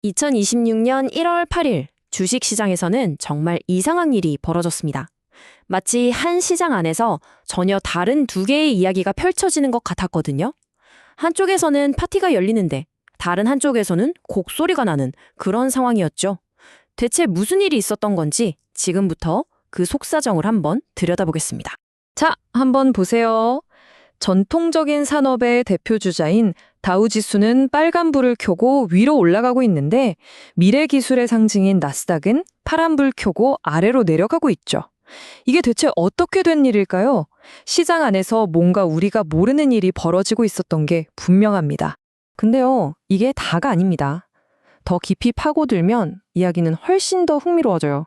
2026년 1월 8일 주식시장에서는 정말 이상한 일이 벌어졌습니다. 마치 한 시장 안에서 전혀 다른 두 개의 이야기가 펼쳐지는 것 같았거든요. 한쪽에서는 파티가 열리는데 다른 한쪽에서는 곡소리가 나는 그런 상황이었죠. 대체 무슨 일이 있었던 건지 지금부터 그 속사정을 한번 들여다보겠습니다. 자, 한번 보세요. 전통적인 산업의 대표주자인 다우지수는 빨간불을 켜고 위로 올라가고 있는데 미래 기술의 상징인 나스닥은 파란불 켜고 아래로 내려가고 있죠. 이게 대체 어떻게 된 일일까요? 시장 안에서 뭔가 우리가 모르는 일이 벌어지고 있었던 게 분명합니다. 근데요, 이게 다가 아닙니다. 더 깊이 파고들면 이야기는 훨씬 더 흥미로워져요.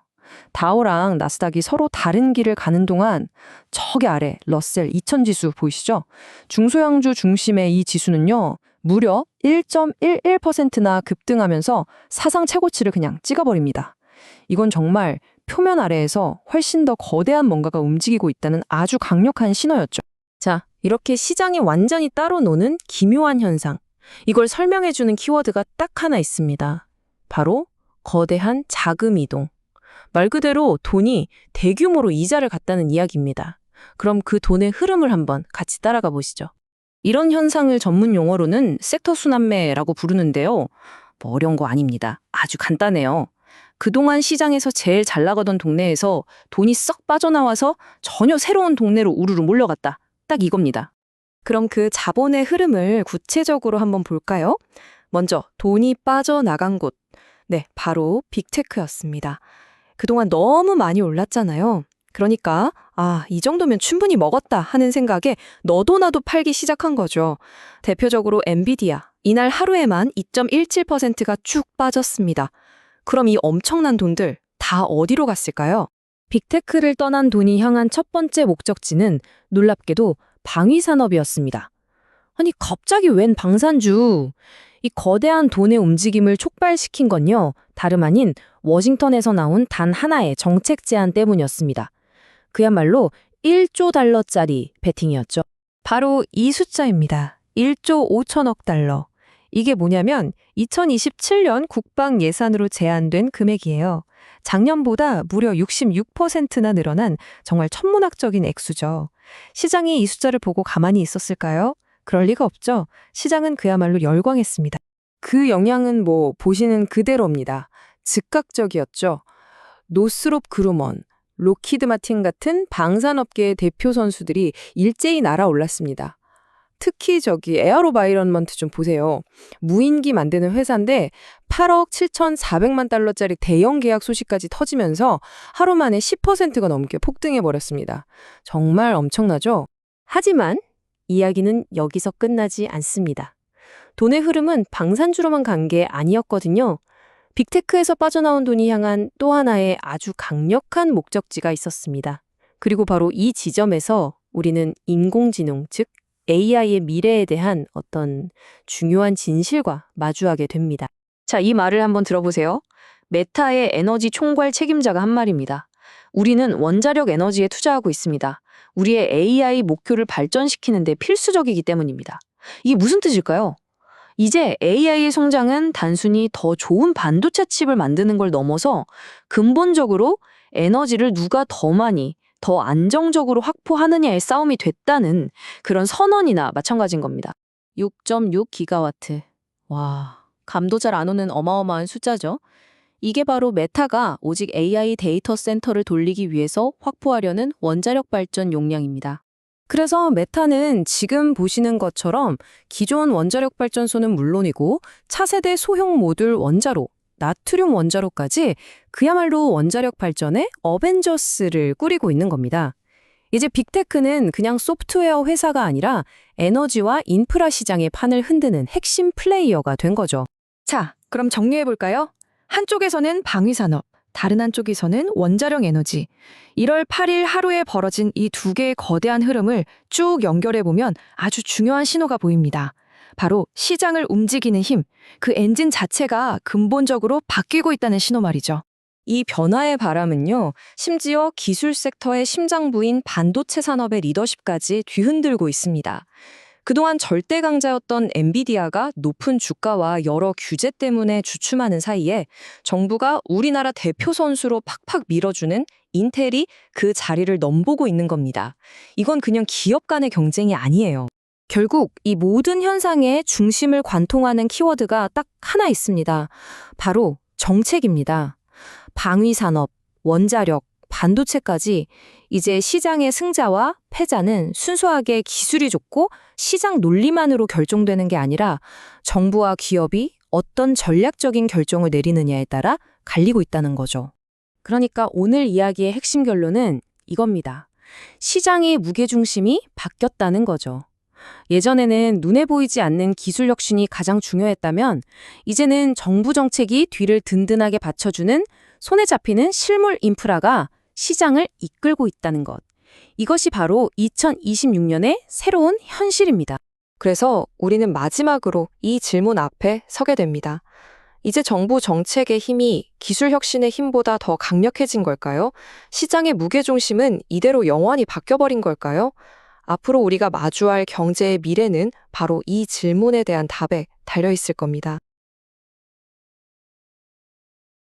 다우랑 나스닥이 서로 다른 길을 가는 동안 저기 아래 러셀 2000 지수 보이시죠? 중소형주 중심의 이 지수는요. 무려 1.11%나 급등하면서 사상 최고치를 그냥 찍어버립니다. 이건 정말 표면 아래에서 훨씬 더 거대한 뭔가가 움직이고 있다는 아주 강력한 신호였죠. 자, 이렇게 시장이 완전히 따로 노는 기묘한 현상. 이걸 설명해주는 키워드가 딱 하나 있습니다. 바로 거대한 자금 이동. 말 그대로 돈이 대규모로 이자를 갖다는 이야기입니다. 그럼 그 돈의 흐름을 한번 같이 따라가 보시죠. 이런 현상을 전문 용어로는 섹터 순환매라고 부르는데요. 뭐 어려운 거 아닙니다. 아주 간단해요. 그동안 시장에서 제일 잘 나가던 동네에서 돈이 썩 빠져나와서 전혀 새로운 동네로 우르르 몰려갔다. 딱 이겁니다. 그럼 그 자본의 흐름을 구체적으로 한번 볼까요? 먼저 돈이 빠져나간 곳. 네, 바로 빅테크였습니다. 그동안 너무 많이 올랐잖아요. 그러니까 이 정도면 충분히 먹었다 하는 생각에 너도 나도 팔기 시작한 거죠. 대표적으로 엔비디아. 이날 하루에만 2.17%가 쭉 빠졌습니다. 그럼 이 엄청난 돈들 다 어디로 갔을까요? 빅테크를 떠난 돈이 향한 첫 번째 목적지는 놀랍게도 방위산업이었습니다. 아니, 갑자기 웬 방산주? 이 거대한 돈의 움직임을 촉발시킨 건요, 다름 아닌 워싱턴에서 나온 단 하나의 정책 제안 때문이었습니다. 그야말로 1조 달러짜리 베팅이었죠. 바로 이 숫자입니다. 1조 5천억 달러. 이게 뭐냐면 2027년 국방 예산으로 제안된 금액이에요. 작년보다 무려 66%나 늘어난 정말 천문학적인 액수죠. 시장이 이 숫자를 보고 가만히 있었을까요? 그럴 리가 없죠. 시장은 그야말로 열광했습니다. 그 영향은 보시는 그대로입니다. 즉각적이었죠. 노스롭 그루먼, 로키드 마틴 같은 방산업계의 대표 선수들이 일제히 날아올랐습니다. 특히 에어로바이런먼트 좀 보세요. 무인기 만드는 회사인데 8억 7,400만 달러짜리 대형 계약 소식까지 터지면서 하루 만에 10%가 넘게 폭등해버렸습니다. 정말 엄청나죠? 하지만 이야기는 여기서 끝나지 않습니다. 돈의 흐름은 방산주로만 간 게 아니었거든요. 빅테크에서 빠져나온 돈이 향한 또 하나의 아주 강력한 목적지가 있었습니다. 그리고 바로 이 지점에서 우리는 인공지능, 즉 AI의 미래에 대한 어떤 중요한 진실과 마주하게 됩니다. 자, 이 말을 한번 들어보세요. 메타의 에너지 총괄 책임자가 한 말입니다. 우리는 원자력 에너지에 투자하고 있습니다. 우리의 AI 목표를 발전시키는 데 필수적이기 때문입니다. 이게 무슨 뜻일까요? 이제 AI의 성장은 단순히 더 좋은 반도체 칩을 만드는 걸 넘어서 근본적으로 에너지를 누가 더 많이, 더 안정적으로 확보하느냐의 싸움이 됐다는 그런 선언이나 마찬가지인 겁니다. 6.6 기가와트. 와, 감도 잘 안 오는 어마어마한 숫자죠. 이게 바로 메타가 오직 AI 데이터 센터를 돌리기 위해서 확보하려는 원자력 발전 용량입니다. 그래서 메타는 지금 보시는 것처럼 기존 원자력 발전소는 물론이고 차세대 소형 모듈 원자로, 나트륨 원자로까지 그야말로 원자력 발전의 어벤져스를 꾸리고 있는 겁니다. 이제 빅테크는 그냥 소프트웨어 회사가 아니라 에너지와 인프라 시장의 판을 흔드는 핵심 플레이어가 된 거죠. 자, 그럼 정리해볼까요? 한쪽에서는 방위산업, 다른 한쪽에서는 원자력 에너지. 1월 8일 하루에 벌어진 이 두 개의 거대한 흐름을 쭉 연결해보면 아주 중요한 신호가 보입니다. 바로 시장을 움직이는 힘, 그 엔진 자체가 근본적으로 바뀌고 있다는 신호 말이죠. 이 변화의 바람은요, 심지어 기술 섹터의 심장부인 반도체 산업의 리더십까지 뒤흔들고 있습니다. 그동안 절대 강자였던 엔비디아가 높은 주가와 여러 규제 때문에 주춤하는 사이에 정부가 우리나라 대표 선수로 팍팍 밀어주는 인텔이 그 자리를 넘보고 있는 겁니다. 이건 그냥 기업 간의 경쟁이 아니에요. 결국 이 모든 현상의 중심을 관통하는 키워드가 딱 하나 있습니다. 바로 정책입니다. 방위산업, 원자력, 반도체까지 이제 시장의 승자와 패자는 순수하게 기술이 좋고 시장 논리만으로 결정되는 게 아니라 정부와 기업이 어떤 전략적인 결정을 내리느냐에 따라 갈리고 있다는 거죠. 그러니까 오늘 이야기의 핵심 결론은 이겁니다. 시장의 무게중심이 바뀌었다는 거죠. 예전에는 눈에 보이지 않는 기술 혁신이 가장 중요했다면 이제는 정부 정책이 뒤를 든든하게 받쳐주는 손에 잡히는 실물 인프라가 시장을 이끌고 있다는 것. 이것이 바로 2026년의 새로운 현실입니다. 그래서 우리는 마지막으로 이 질문 앞에 서게 됩니다. 이제 정부 정책의 힘이 기술 혁신의 힘보다 더 강력해진 걸까요? 시장의 무게중심은 이대로 영원히 바뀌어버린 걸까요? 앞으로 우리가 마주할 경제의 미래는 바로 이 질문에 대한 답에 달려 있을 겁니다.